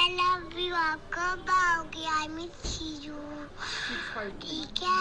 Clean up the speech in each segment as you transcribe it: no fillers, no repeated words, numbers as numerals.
I love you. आप कब आओगे? I miss you. ठीक है,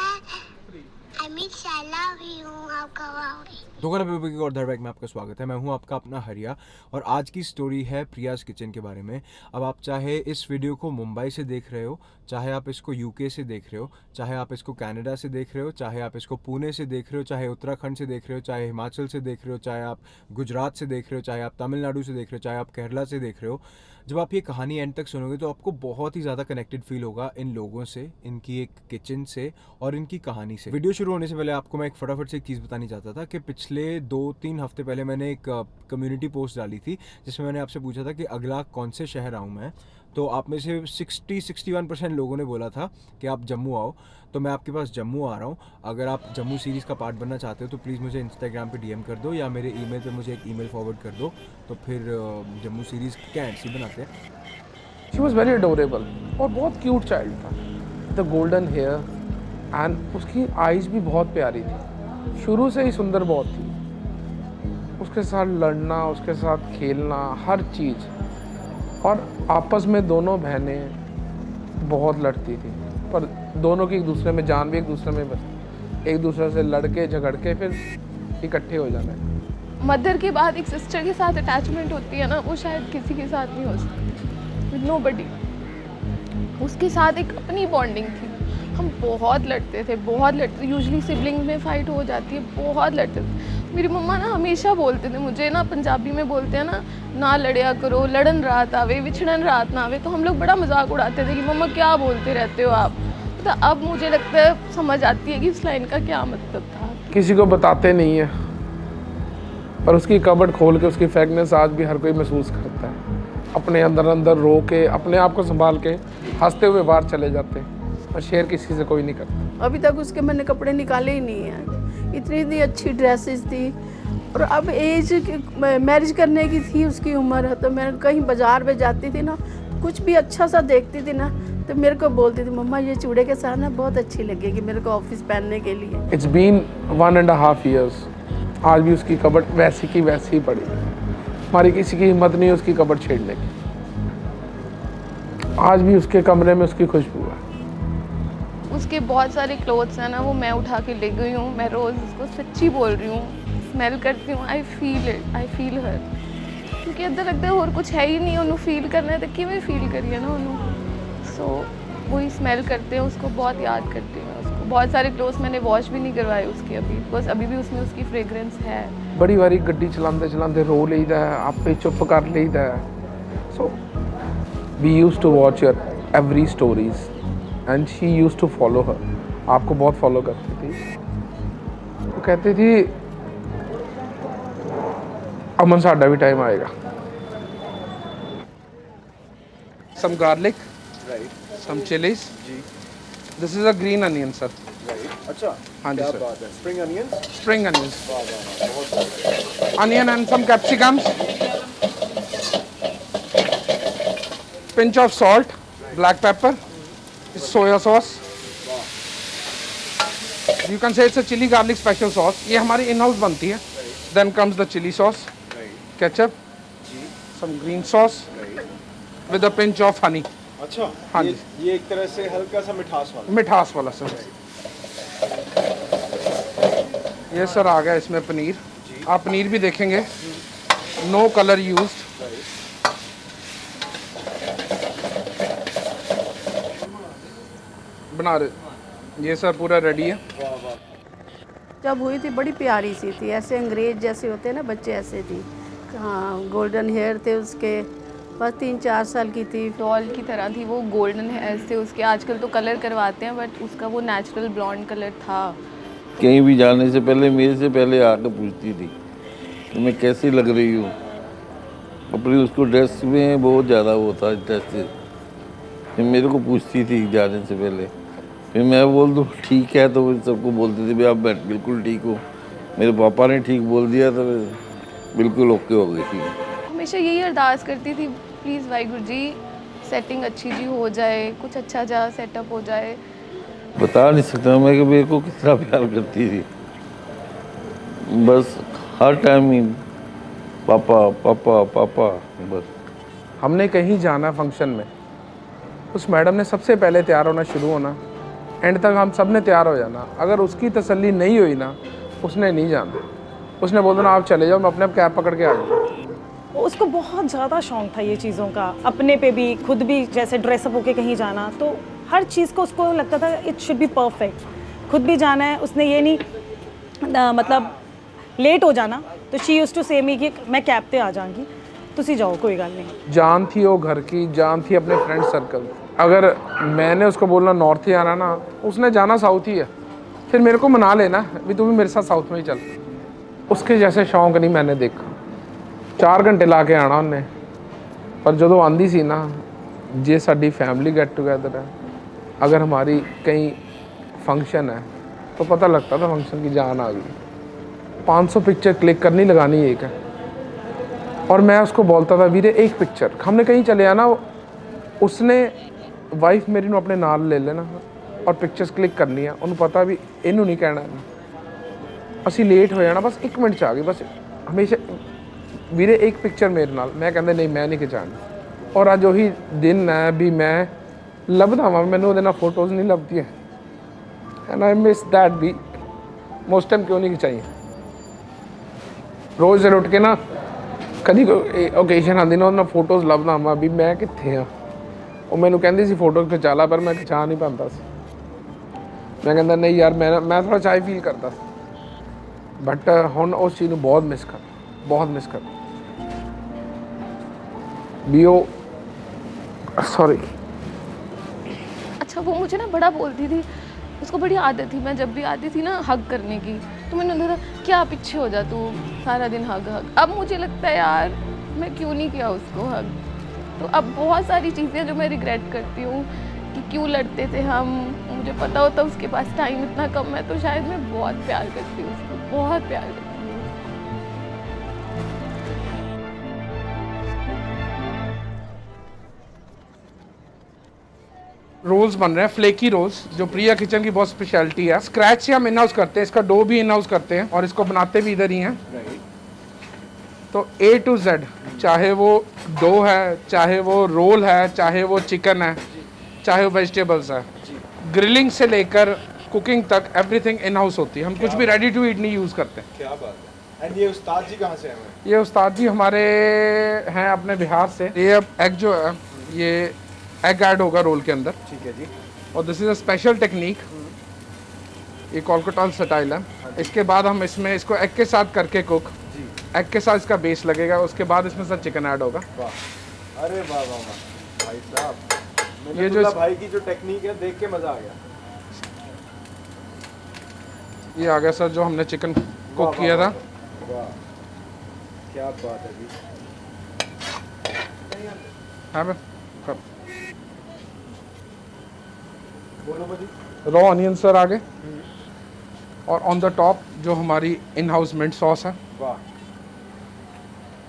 I miss, I love you. आप कब आओगे? दोगला बेबी की और धारावाहिक में आपका स्वागत है। मैं हूं आपका अपना हरिया और आज की स्टोरी है प्रियाज किचन के बारे में। अब आप चाहे इस वीडियो को मुंबई से देख रहे हो, चाहे आप इसको यूके से देख रहे हो, चाहे आप इसको कनाडा से देख रहे हो, चाहे आप इसको पुणे से देख रहे हो, चाहे उत्तराखंड से देख रहे हो, चाहे हिमाचल से देख रहे हो, चाहे आप गुजरात से देख रहे हो, चाहे आप तमिलनाडु से देख रहे हो, चाहे आप केरला से देख रहे हो, जब आप ये कहानी एंड तक सुनोगे तो आपको बहुत ही ज़्यादा कनेक्टेड फील होगा इन लोगों से, इनकी एक किचन से और इनकी कहानी से। वीडियो शुरू होने से पहले आपको मैं एक फटाफट से एक चीज़ बतानी चाहता था कि पिछले 2-3 हफ्ते पहले मैंने एक कम्युनिटी पोस्ट डाली थी जिसमें मैंने आपसे पूछा था कि अगला कौन से शहर आऊँ मैं। तो आप में से 60-61% लोगों ने बोला था कि आप जम्मू आओ, तो मैं आपके पास जम्मू आ रहा हूँ। अगर आप जम्मू सीरीज़ का पार्ट बनना चाहते हो तो प्लीज़ मुझे इंस्टाग्राम पे डीएम कर दो या मेरे ईमेल पे मुझे एक ईमेल फॉरवर्ड कर दो, तो फिर जम्मू सीरीज़ क्या एंड सी बनाते हैं। शी वॉज वेरी अडोरेबल और बहुत क्यूट चाइल्ड था, द गोल्डन हेयर एंड उसकी आइज़ भी बहुत प्यारी थी, शुरू से ही सुंदर बहुत थी। उसके साथ लड़ना, उसके साथ खेलना, हर चीज़। और आपस में दोनों बहनें बहुत लड़ती थी, पर दोनों की एक दूसरे में जान भी एक दूसरे में बस, एक दूसरे से लड़के झगड़ के फिर इकट्ठे हो जाना है। मदर के बाद एक सिस्टर के साथ अटैचमेंट होती है ना, वो शायद किसी के साथ नहीं हो सकती, विद नोबडी। उसके साथ एक अपनी बॉन्डिंग थी। हम बहुत लड़ते थे, बहुत लड़ते। यूजुअली सिबलिंग में फ़ाइट हो जाती है, बहुत लड़ते थे। मेरी मम्मा ना हमेशा बोलते थे मुझे ना, पंजाबी में बोलते हैं ना लड़िया करो, लड़न रात आवे विछड़न रात ना आवे। तो हम लोग बड़ा मजाक उड़ाते थे कि मम्मा क्या बोलते रहते हो आप। तो अब मुझे लगता है समझ आती है कि इस लाइन का क्या मतलब था। किसी को बताते नहीं है, पर उसकी कबर्ड खोल के उसकी फ्रेगनेंस आज भी हर कोई महसूस करता है। अपने अंदर अंदर रो के, अपने आप को संभाल के हंसते हुए बाहर चले जाते हैं, और शेयर किसी से कोई नहीं करता। अभी तक उसके मैंने कपड़े निकाले ही नहीं हैं। इतनी अच्छी ड्रेसेस थी, और अब एज मैरिज करने की थी उसकी उम्र। तो मैं कहीं बाजार में जाती थी ना, कुछ भी अच्छा सा देखती थी ना, तो मेरे को बोलती थी मम्मा ये चूड़े के साथ ना बहुत अच्छी लगेगी मेरे को ऑफिस पहनने के लिए। इट्स बीन 1.5 years, आज भी उसकी कबर्ड वैसी की वैसी ही पड़ी है। हमारी किसी की हिम्मत नहीं है उसकी कबर्ड छेड़ने की। आज भी उसके कमरे में उसकी खुशबू है। उसके बहुत सारे क्लोथ्स हैं ना, वो मैं उठा के ले गई हूँ। मैं रोज़ उसको सच्ची बोल रही हूँ, स्मेल करती हूँ। I feel it, I feel her. क्योंकि इधर लगता है और कुछ है ही नहीं, उन्होंने फील करना है तो किमें फील करिए ना उन्होंने। सो वही स्मेल करते हैं, उसको बहुत याद करती हूँ। उसको बहुत सारे क्लोथ्स मैंने वॉश भी नहीं करवाए उसके अभी, बिकॉज अभी भी उसमें उसकी फ्रेगरेंस है। बड़ी बारी गड्डी चलाते चलाते रो लेदा है, आपे चुप कर लेदा है। So we used to watch your every stories and she used to follow her. आपको बहुत फॉलो करती थी। वो कहती थी अमन साडा भी टाइम आएगा। Some garlic, some chillies. This is a green onion sir. अच्छा, हाँ जी क्या सर। बात है। Spring onions, spring onions, onion and some capsicums, pinch of salt, black pepper, soya sauce. You can say it's a chili garlic special sauce. ये हमारी in-house बनती है. Then comes the chili sauce, ketchup, some green sauce, with a pinch of honey. अच्छा, हाँ ये एक तरह से हल्का सा मिठास वाला। मिठास वाला सर। ये सर आ गया इसमें पनीर। आप पनीर भी देखेंगे, नो कलर यूज्ड। बना रहे, ये सर पूरा रेडी है। जब हुई थी बड़ी प्यारी सी थी, ऐसे अंग्रेज जैसे होते हैं ना बच्चे, ऐसे थी। हाँ, गोल्डन हेयर थे उसके, बस 3-4 साल की थी। डॉल की तरह थी वो, गोल्डन हेयर थे उसके। आजकल तो कलर करवाते हैं, बट उसका वो नेचुरल ब्लॉन्ड कलर था। कहीं भी जाने से पहले मेरे से पहले आकर पूछती थी कि मैं कैसी लग रही हूँ। अपनी उसको ड्रेस में बहुत ज़्यादा वो था ड्रेस से, फिर मेरे को पूछती थी जाने से पहले। फिर मैं बोल दूँ ठीक है, तो सबको बोलती थी भाई आप बिल्कुल ठीक हो। मेरे पापा ने ठीक बोल दिया तो बिल्कुल ओके हो गई थी। हमेशा यही अरदास करती थी, प्लीज़ वाहिगुरु जी सेटिंग अच्छी जी हो जाए, कुछ अच्छा जा सेटअप हो जाए। बता नहीं सकता मैं कि मेरे को कितना प्यार करती थी। बस हर टाइम ही पापा पापा पापा बस। हमने कहीं जाना फंक्शन में, उस मैडम ने सबसे पहले तैयार होना शुरू होना, एंड तक हम सब ने तैयार हो जाना। अगर उसकी तसल्ली नहीं हुई ना, उसने नहीं जाना, उसने बोल देना आप चले जाओ, मैं अपने आप कैब पकड़ के आ गया। उसको बहुत ज़्यादा शौक था ये चीज़ों का, अपने पे भी, खुद भी, जैसे ड्रेसअप होके कहीं जाना, तो हर चीज़ को उसको लगता था इट शुड बी परफेक्ट। खुद भी जाना है, उसने ये नहीं मतलब लेट हो जाना, तो शी यूज्ड टू से मी कि मैं कैब पे आ जाऊंगी, तुसी जाओ कोई गल नहीं। जान थी वो घर की, जान थी अपने फ्रेंड सर्कल। अगर मैंने उसको बोलना नॉर्थ ही आना ना, उसने जाना साउथ ही है, फिर मेरे को मना लेना भी तू भी मेरे साथ साउथ में ही चल। उसके जैसे शौक नहीं मैंने देखा। 4 घंटे ला के आना उन्हें, पर जो आंदी सी ना, जे साडी फैमिली गेट टुगेदर है, अगर हमारी कहीं फंक्शन है तो पता लगता था फंक्शन की जान आ गई। 500 पिक्चर क्लिक करनी लगानी एक है, और मैं उसको बोलता था वीरे एक पिक्चर, हमने कहीं चले आना, उसने वाइफ मेरी ਨੂੰ ਆਪਣੇ ਨਾਲ ले लेना और पिक्चर्स क्लिक करनी है, उन्हें पता भी इनू नहीं कहना, ਅਸੀਂ लेट हो जाना, बस 1 मिनट च आ गई, बस हमेशा वीरे एक पिक्चर मेरे नाल। मैं कहंदे नहीं मैं नहीं खिचानी, और अज ਉਹੀ दिन है भी मैं ਲੱਭਦਾ ਵਾਂ, ਮੈਨੂੰ ਉਹਦੇ ਨਾਲ फोटोज़ नहीं ਲੱਭਦੀਆਂ, एंड आई मिस दैट भी। मोस्ट टाइम क्यों नहीं खिंचाई, रोज़ से उठ के ना कभी ओकेजन आती ना, उन्हें फोटोज़ ਲੱਭਦਾ ਵਾਂ भी मैं कित्थे हाँ। ਉਹ ਮੈਨੂੰ ਕਹਿੰਦੀ ਸੀ फोटो खिचा ला, पर मैं खिचा नहीं पाता ਸੀ। मैं कहता नहीं यार, मैं थोड़ा चाय फील करता, बट हुण उस चीज़ ਨੂੰ बहुत मिस कर, बहुत मिस कर भी वो, सॉरी। अच्छा वो मुझे ना बड़ा बोलती थी, उसको बड़ी आदत थी, मैं जब भी आती थी ना हग करने की, तो मैंने बोला क्या पीछे हो जा तू, सारा दिन हग हग। अब मुझे लगता है यार मैं क्यों नहीं किया उसको हग। तो अब बहुत सारी चीज़ें जो मैं रिग्रेट करती हूँ कि क्यों लड़ते थे हम, मुझे पता होता उसके पास टाइम इतना कम है, तो शायद मैं बहुत प्यार करती हूँ उसको, बहुत प्यार करती हूँ। रोल्स बन रहे हैं, फ्लेकी रोल्स, जो प्रिया किचन की बहुत स्पेशलिटी है। स्क्रैच से हम इन हाउस करते हैं, इसका डो भी इन हाउस करते हैं, और इसको बनाते भी इधर ही हैं। तो A to Z, चाहे वो डो है, चाहे वो रोल है, चाहे वो चिकन है, चाहे वो वेजिटेबल्स है, ग्रिलिंग से लेकर कुकिंग तक एवरीथिंग इन हाउस होती है। हम कुछ भी रेडी टू ईट नहीं यूज़ करते। क्या बात है। एंड ये उस्ताद जी कहाँ से हैं? ये उस्ताद जी हमारे हैं अपने बिहार से। ये अब एग जो है, ये एग ऐड होगा रोल के अंदर, ठीक है जी। और this is a special technique, ये कोलकाता स्टाइल है। इसके बाद हम इसमें इसको एग के साथ करके कुक, एग के साथ इसका बेस लगेगा, उसके बाद इसमें साथ चिकन ऐड होगा। वाह, अरे वाह वाह वाह भाई साहब, ये जो भाई की जो टेक्निक है देख के मज़ा आ गया। ये आ गया सर जो हमने चिकन कुक किया था। वाह क्या बात है जी। हाँ भाई, कब बोलो भाजी। रॉ ऑनियन सर आगे, और ऑन द टॉप जो हमारी इन हाउस मिंट सॉस है, वाह,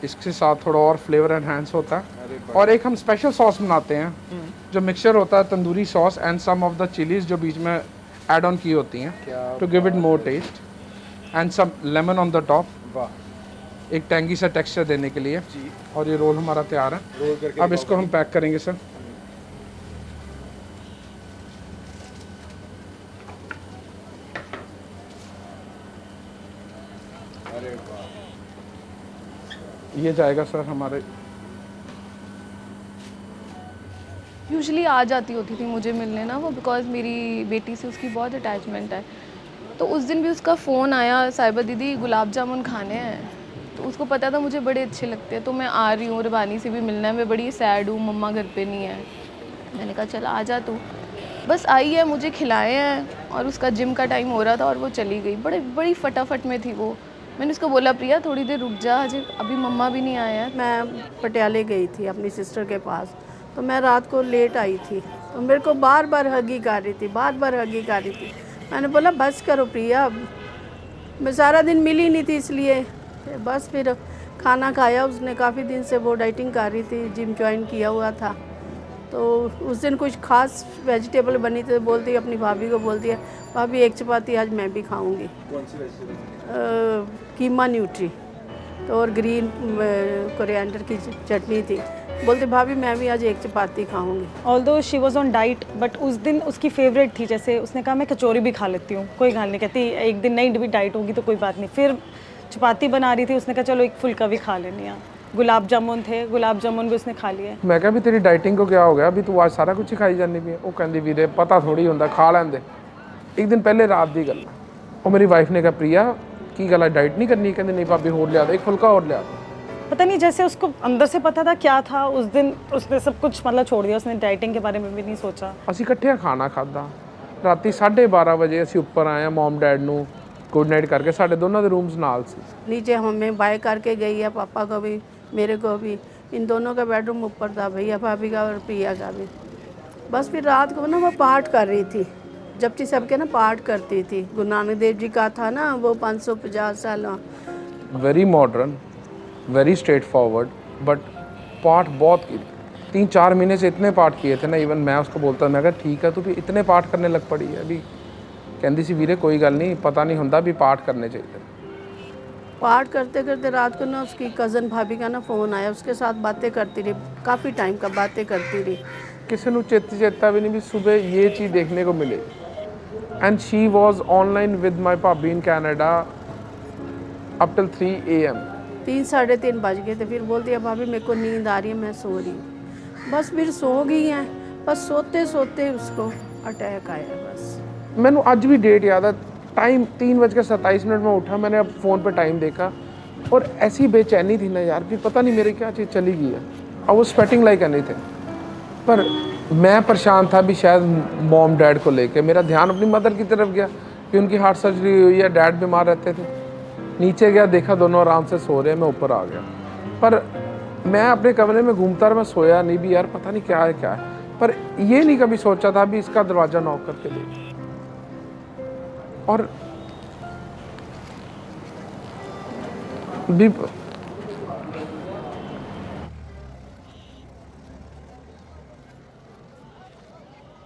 इसके साथ थोड़ा और फ्लेवर एनहांस होता है। और एक हम स्पेशल सॉस बनाते हैं, जो मिक्सचर होता है tandoori sauce and some of the chillies जो बीच में ऐड ऑन की होती हैं to give it more taste, and some lemon on the top, वाह, एक टैंगी सा टेक्सचर देने के लिए। और ये रोल हमारा तैयार है, रोल करके अब इसको हम पैक करेंगे सर। अरे वाह, ये जाएगा सर हमारे। यूजुअली आ जाती होती थी मुझे मिलने ना वो, बिकॉज मेरी बेटी से उसकी बहुत अटैचमेंट है। तो उस दिन भी उसका फ़ोन आया, साहिबा दीदी गुलाब जामुन खाने हैं, तो उसको पता था मुझे बड़े अच्छे लगते हैं, तो मैं आ रही हूँ, रबानी से भी मिलना है, मैं बड़ी सैड हूँ, मम्मा घर पे नहीं है। मैंने कहा चल आ जा तू। बस आई है, मुझे खिलाए हैं, और उसका जिम का टाइम हो रहा था और वो चली गई। बड़ी फटाफट में थी वो। मैंने उसको बोला प्रिया थोड़ी देर रुक जा, अभी मम्मा भी नहीं आया है। मैं पटियाले गई थी अपनी सिस्टर के पास, तो मैं रात को लेट आई थी, तो मेरे को बार बार हगी कर रही थी, बार बार हगी कर रही थी। मैंने बोला बस करो प्रिया, मैं सारा दिन मिली नहीं थी इसलिए बस। फिर खाना खाया उसने, काफ़ी दिन से वो डाइटिंग कर रही थी, जिम ज्वाइन किया हुआ था। तो उस दिन कुछ खास वेजिटेबल बनी थी, बोलती अपनी भाभी को बोलती है भाभी एक चपाती आज मैं भी खाऊंगी। कौन सी वेजिटेबल? कीमा न्यूट्री, तो और ग्रीन कोरिएंडर की चटनी थी। बोलते भाभी मैं भी आज एक चपाती खाऊंगी। Although she was on diet, but उस दिन उसकी फेवरेट थी, जैसे उसने कहा मैं कचौरी भी खा लेती हूँ, कोई गाल नहीं, कहती एक दिन नहीं भी डाइट होगी तो कोई बात नहीं। फिर चपाती बना रही थी, उसने कहा चलो एक फुल्का भी खा लेनी है। गुलाब जामुन थे, गुलाब जामुन भी उसने खा लिए। मैं कहा भी तेरी डाइटिंग को क्या हो गया, अभी तू आज सारा कुछ ही खाई जानी भी है। वो कहती वीरे पता थोड़ी होंदा, खा लैंदे। एक दिन पहले रात की गल, और मेरी वाइफ ने कहा प्रिया की गल डाइट नहीं करनी, कहती नहीं भाभी होर लिया दो, एक फुल्का और लिया दो। पता नहीं जैसे उसको अंदर से पता था क्या था, उस दिन उसने सब कुछ मतलब छोड़ दिया, उसने डाइटिंग के बारे में भी नहीं सोचा। ਅਸੀਂ ਇਕੱਠੇ ਖਾਣਾ ਖਾਦਾ, ਰਾਤੀ 12:30 ਵਜੇ ਅਸੀਂ ਉੱਪਰ ਆਏ, ਮਮ ਡੈਡ ਨੂੰ ਗੁੱਡ ਨਾਈਟ ਕਰਕੇ, ਸਾਡੇ ਦੋਨਾਂ ਦੇ ਰੂਮਸ ਨਾਲ ਸੀ। नीचे हमें बाय करके गई है, पापा को भी मेरे को भी, इन दोनों का बेडरूम ऊपर था, भैया भाभी का और प्रिया का भी। बस फिर रात को ना वो पाठ कर रही थी, जबकि सबके ना पाठ करती थी। गुरु नानक देव जी का था ना वो 550 साल। Very modern, very straight forward, but पाठ बहुत की 3-4 महीने से इतने पाठ किए थे ना, इवन मैं उसको बोलता, मैं कहा ठीक है तू भी इतने पाठ करने लग पड़ी है अभी। कहती सी वीरे कोई गल नहीं, पता नहीं होंदा भी पाठ करने चाहिए। पाठ करते करते रात को ना उसकी कज़न भाभी का ना फ़ोन आया, उसके साथ बातें करती रही, काफ़ी टाइम का बातें करती रही। किसी को चेता भी नहीं भी सुबह ये चीज़ देखने को मिलेगी। And she was online with my भाभी in Canada up till 3 AM। 3-3:30 बज गए थे। फिर बोलती है भाभी मेरे को नींद आ रही है, मैं सो रही हूँ। बस फिर सो गई हैं, बस सोते सोते उसको अटैक आया। बस मैंने आज भी डेट याद है, टाइम 3:27 में उठा, मैंने अब फ़ोन पे टाइम देखा और ऐसी बेचैनी थी ना यार कि पता नहीं मेरी क्या चीज़ चली गई है। I was sweating like anything. पर मैं परेशान था भी शायद मॉम डैड को लेके। मेरा ध्यान अपनी मदर की तरफ गया कि उनकी हार्ट सर्जरी हुई है, डैड बीमार रहते थे। नीचे गया, देखा दोनों आराम से सो रहे हैं, मैं ऊपर आ गया। पर मैं अपने कमरे में घूमता रहा, मैं सोया नहीं भी यार, पता नहीं क्या है। पर ये नहीं कभी सोचा था भी इसका दरवाज़ा नॉक करके देख। और भी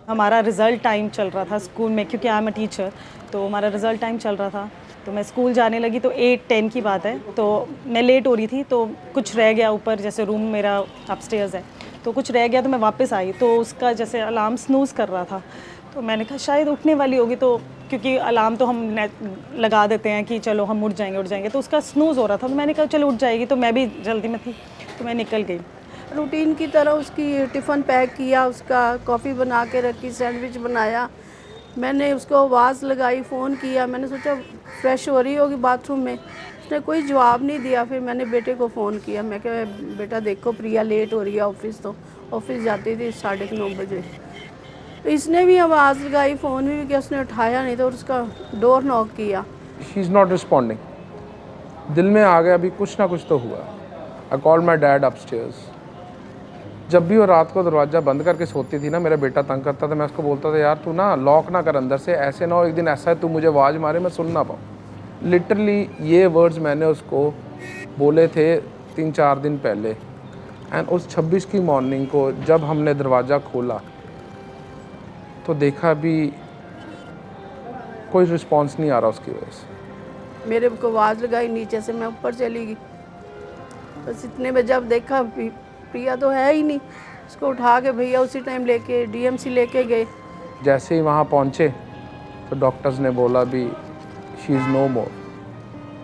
हमारा रिज़ल्ट टाइम चल रहा था स्कूल में, क्योंकि आई एम अ टीचर, तो हमारा रिज़ल्ट टाइम चल रहा था। तो मैं स्कूल जाने लगी तो 8-10 की बात है, तो मैं लेट हो रही थी, तो कुछ रह गया ऊपर, जैसे रूम मेरा अपस्टेयर्स है, तो कुछ रह गया, तो मैं वापस आई तो उसका जैसे अलार्म स्नूज़ कर रहा था। तो मैंने कहा शायद उठने वाली होगी, तो क्योंकि अलार्म तो हम लगा देते हैं कि चलो हम उठ जाएंगे, तो उसका स्नूज़ हो रहा था। तो मैंने कहा चलो उठ जाएगी, तो मैं भी जल्दी में थी तो मैं निकल गई। रूटीन की तरह उसकी टिफ़िन पैक किया, उसका कॉफ़ी बना के रखी, सैंडविच बनाया। मैंने उसको आवाज़ लगाई, फ़ोन किया, मैंने सोचा फ्रेश हो रही होगी बाथरूम में, उसने कोई जवाब नहीं दिया। फिर मैंने बेटे को फ़ोन किया, मैं कहा बेटा देखो प्रिया लेट हो रही है ऑफिस, तो ऑफिस जाती थी 9:30 बजे। तो इसने भी आवाज़ लगाई, फ़ोन भी किया, उसने उठाया नहीं, तो उसका डोर नॉक किया। She is not responding. दिल में आ गया अभी कुछ ना कुछ तो हुआ। I called my dad upstairs. जब भी वो रात को दरवाज़ा बंद करके सोती थी ना, मेरा बेटा तंग करता था, मैं उसको बोलता था यार तू ना लॉक ना कर अंदर से, ऐसे ना हो एक दिन ऐसा है तू मुझे आवाज़ मारे मैं सुन ना पाऊँ। लिटरली ये वर्ड्स मैंने उसको बोले थे 3-4 दिन पहले। एंड उस 26 की मॉर्निंग को जब हमने दरवाज़ा खोला तो देखा भी कोई रिस्पॉन्स नहीं आ रहा उसकी वजह से। मेरे को आवाज़ लगाई, नीचे से मैं ऊपर चली गई। बस इतने में जब देखा प्रिया तो है ही नहीं, उसको उठा के भैया उसी टाइम लेके DMC लेके गए। जैसे ही वहाँ पहुँचे तो डॉक्टर्स ने बोला भी शी इज़ नो मोर,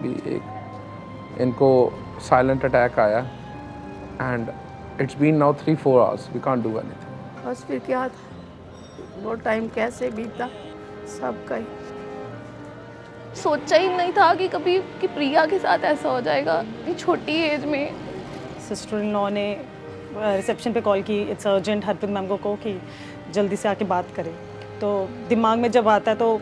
भी एक इनको साइलेंट अटैक आया and it's been now 3-4 hours, we can't do anything. बस फिर क्या था, वो टाइम कैसे बीता सबका ही। सोचा ही नहीं था कि कभी कि प्रिया के साथ ऐसा हो जाएगा इतनी छोटी एज में। सिस्टर इन लॉ ने रिसेप्शन पे कॉल की, इट्स अर्जेंट हरप्रीत मैम को कि जल्दी से आके बात करें। तो दिमाग में जब आता है तो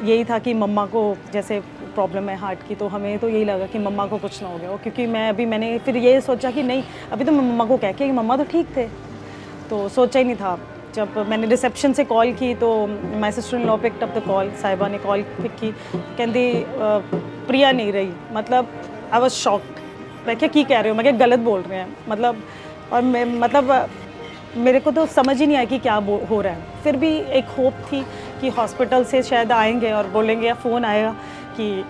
यही था कि मम्मा को जैसे प्रॉब्लम है हार्ट की, तो हमें तो यही लगा कि मम्मा को कुछ ना हो गया हो, क्योंकि मैंने फिर ये सोचा कि नहीं अभी तो मैं मम्मा को कह के कि मम्मा तो ठीक थे, तो सोचा ही नहीं था। जब मैंने रिसेप्शन से कॉल की तो my sister in law picked up the call, साहिबा ने कॉल पिक की, कहती प्रिया नहीं रही। मतलब आई वाज शॉक्ड। मैं क्या कह रहे हो, मैं क्या गलत बोल रहे हैं, मतलब और मैं मतलब मेरे को तो समझ ही नहीं आया कि क्या हो रहा है। फिर भी एक होप थी कि हॉस्पिटल से शायद आएंगे और बोलेंगे या फ़ोन आएगा कि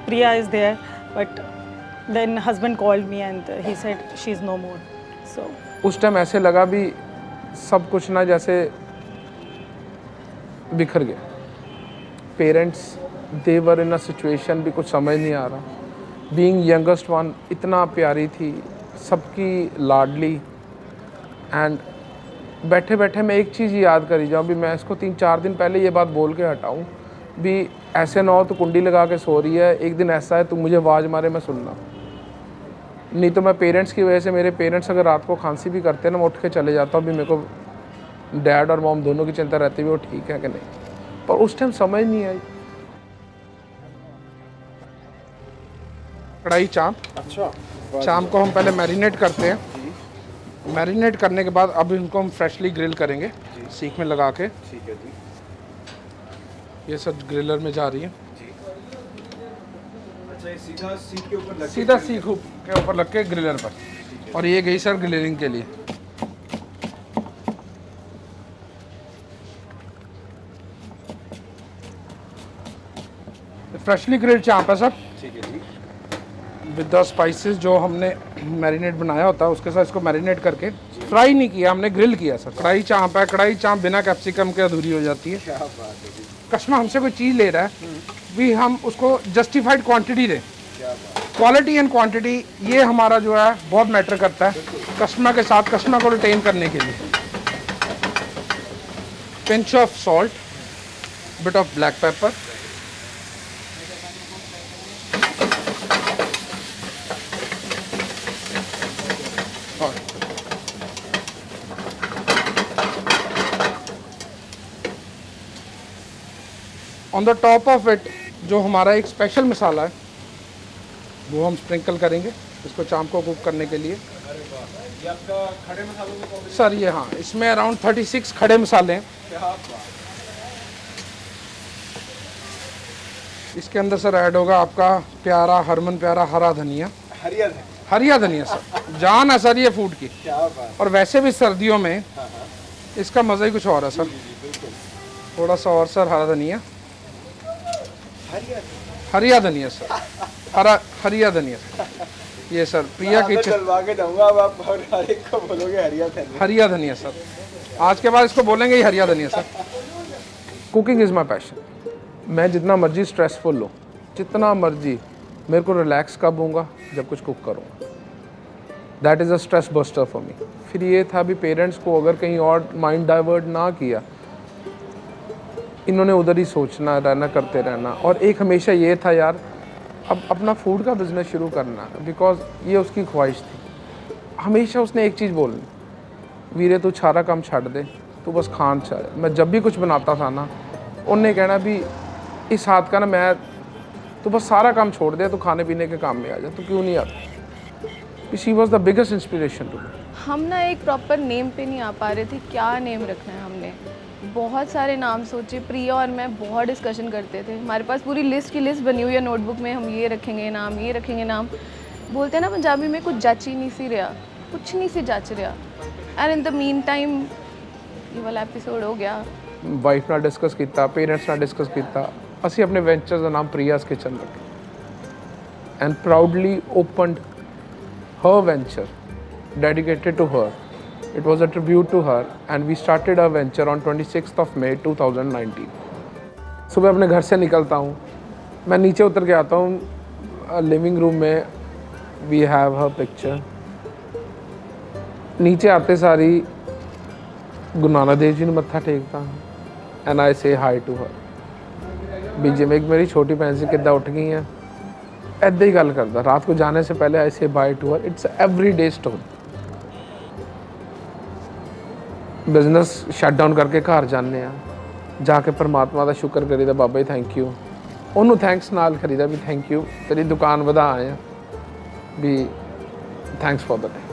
Priya is there, but then husband called me and he said she is no more. So उस टाइम ऐसे लगा भी सब कुछ ना जैसे बिखर गया। Parents they were in a situation भी कुछ समझ नहीं आ रहा। बीइंग यंगेस्ट वन, इतना प्यारी थी, सबकी लाडली, एंड बैठे बैठे मैं एक चीज़ याद करी जाऊँ भी मैं इसको 3-4 दिन पहले ये बात बोल के हटाऊँ भी ऐसे ना हो तो कुंडी लगा के सो रही है, एक दिन ऐसा है तो मुझे आवाज़ मारे मैं सुनना। नहीं तो मैं पेरेंट्स की वजह से, मेरे पेरेंट्स अगर रात को खांसी भी करते हैं ना, मैं उठ के चले जाता हूँ भी मेरे को डैड और मॉम दोनों की चिंता रहती है वो ठीक है कि नहीं, पर उस टाइम समझ नहीं आई। कढ़ाई चाँप, अच्छा, चाँप को हम पहले मैरिनेट करते हैं। मैरिनेट करने के बाद अब इनको हम फ्रेशली ग्रिल करेंगे सीख में लगा के। ठीक है जी। ये सब ग्रिलर में जा रही है। अच्छा, ये सीधा सीख के ऊपर सीधा सीख के ऊपर लग के ग्रिलर पर, और ये गई सर ग्रिलिंग के लिए। फ्रेशली ग्रिल्ड चाँप है सर, ठीक है जी। विद द स्पाइसेस जो हमने मैरिनेट बनाया होता है उसके साथ इसको मैरिनेट करके, फ्राई नहीं किया हमने, ग्रिल किया सर। कढ़ाई चाँप है, कढ़ाई चाँप बिना कैप्सिकम के अधूरी हो जाती है। क्या बात है जी। कस्टमर हमसे कोई चीज़ ले रहा है भी हम उसको जस्टिफाइड क्वांटिटी दें। क्या बात। क्वालिटी एंड क्वांटिटी ये हमारा जो है बहुत मैटर करता है कस्टमर के साथ, कस्टमर को रिटेन करने के लिए। Pinch of salt, bit of black pepper, on the top of it जो हमारा एक स्पेशल मसाला है वो हम स्प्रिंकल करेंगे इसको चाँप को कुक करने के लिए। ये आपका खड़े मसालों में कौन सर ये हाँ, इसमें अराउंड 36 खड़े मसाले हैं। क्या बात। इसके अंदर सर ऐड होगा आपका प्यारा, हरमन प्यारा हरा धनिया। हरियर है। हरिया धनिया सर, जान है सर ये फूड की। क्या बात। और वैसे भी सर्दियों में इसका मज़ा ही कुछ और है सर। थोड़ा सा और सर हरा धनिया, हरिया धनिया सर, हरिया धनिया सर। ये सर प्रिया किचन डलवा के जाऊंगा अब आप हर एक को बोलोगे हरिया धनिया। हरिया धनिया सर, आज के बाद इसको बोलेंगे ही हरिया धनिया sir. Cooking is my passion. मैं जितना मर्जी स्ट्रेसफुल हो, जितना मर्जी, मेरे को रिलैक्स कब होऊंगा जब कुछ कुक करूँगा। That is a stress buster for me. फिर ये था भी पेरेंट्स को अगर कहीं और माइंड डाइवर्ट ना किया, इन्होंने उधर ही सोचना रहना, करते रहना। और एक हमेशा ये था यार अब अपना फूड का बिज़नेस शुरू करना, बिकॉज ये उसकी ख्वाहिश थी। हमेशा उसने एक चीज़ बोलनी, वीरे तू सारा काम छड़ दे, तू बस खान चाहे। मैं जब भी कुछ बनाता था ना, उनने कहना भी इस हाथ का ना मैं, तू बस सारा काम छोड़ दे, तू खाने पीने के काम में आ जा, तू क्यों नहीं आता। She was the biggest inspiration to me. हम ना एक प्रॉपर नेम पे नहीं आ पा रहे थे, क्या नेम रखना है। हमने बहुत सारे नाम सोचे, प्रिया और मैं बहुत डिस्कशन करते थे। हमारे पास पूरी लिस्ट की लिस्ट बनी हुई है नोटबुक में, हम ये रखेंगे नाम, ये रखेंगे नाम। बोलते हैं ना पंजाबी में, कुछ जच ही नहीं सी रहा, कुछ नहीं सी जच रहा। And in the mean time ये वाला एपिसोड हो गया। वाइफ नाल डिस्कस किया, पेरेंट्स नाल डिस्कस किया, असी अपने वेंचर का नाम प्रियाज किचन रखे and proudly opened her venture dedicated to her. It was a tribute to her and we started our venture on 26th of May 2019. सुबह अपने घर से निकलता हूँ, मैं नीचे उतर के आता हूँ लिविंग रूम में, वी हैव हर पिक्चर। नीचे आते सारी गुरु नानक देव जी ने मत्था टेकता हूँ एंड आई से हाई टू हर। बीजे में एक मेरी छोटी भैन से कितना उठ गई हैं, ऐदा ही गल करता। रात को जाने से पहले ऐसे bye to her. It's every day story. Business shut down करके घर जाने आ, जाके परमात्मा का शुक्र करीदा, बाबा जी थैंक यू। उन्होंने थैंक्स नाल करीदा भी थैंक यू, तेरी दुकान वधा आए भी, थैंक्स फॉर द डे।